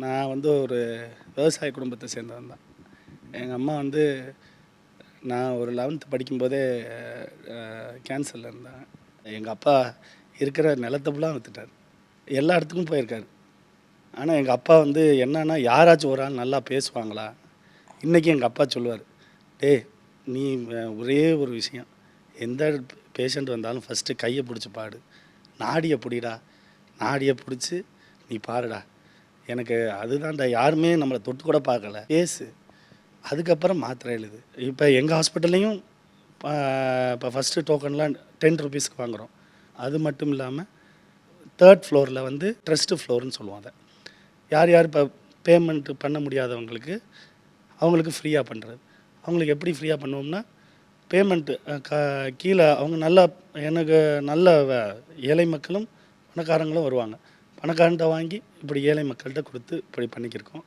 நான் வந்து ஒரு விவசாய குடும்பத்தை சேர்ந்தவன் தான். எங்கள் அம்மா வந்து நான் ஒரு 11th படிக்கும்போதே கேன்சரில் இருந்தாங்க. எங்கள் அப்பா இருக்கிற நிலத்த ஃபுல்லாக விற்றுட்டார். எல்லா இடத்துக்கும் போயிருக்காரு. ஆனால் எங்கள் அப்பா வந்து என்னன்னா, யாராச்சும் ஒரு ஆள் நல்லா பேசுவாங்களா? இன்றைக்கி எங்கள் அப்பா சொல்லுவார், டேய் நீ ஒரே ஒரு விஷயம், எந்த பேஷண்ட் வந்தாலும் ஃபஸ்ட்டு கையை பிடிச்சி பாடு, நாடியை பிடிடா, நாடியை பிடிச்சி நீ பாருடா, எனக்கு அதுதான்டா, யாருமே நம்மளை தொட்டு கூட பார்க்கல, பேசு, அதுக்கப்புறம் மாத்திரை எழுது. இப்போ எங்கள் ஹாஸ்பிட்டல்லையும் இப்போ ஃபஸ்ட்டு டோக்கன்லாம் 10 ருபீஸ்க்கு வாங்குகிறோம். அது மட்டும் இல்லாமல் 3rd ஃப்ளோரில் வந்து ட்ரஸ்ட்டு ஃப்ளோர்னு சொல்லுவோம். அதை யார் யார் இப்போ பேமெண்ட் பண்ண முடியாதவங்களுக்கு அவங்களுக்கு ஃப்ரீயாக பண்ணுறது. அவங்களுக்கு எப்படி ஃப்ரீயாக பண்ணுவோம்னா, பேமெண்ட்டு கீழே அவங்க நல்லா எனக்கு நல்ல ஏழை மக்களும் பணக்காரங்களும் வருவாங்க. பணக்காரன்ட்ட வாங்கி இப்படி ஏழை மக்கள்கிட்ட கொடுத்து இப்படி பண்ணிக்கிருக்கோம்.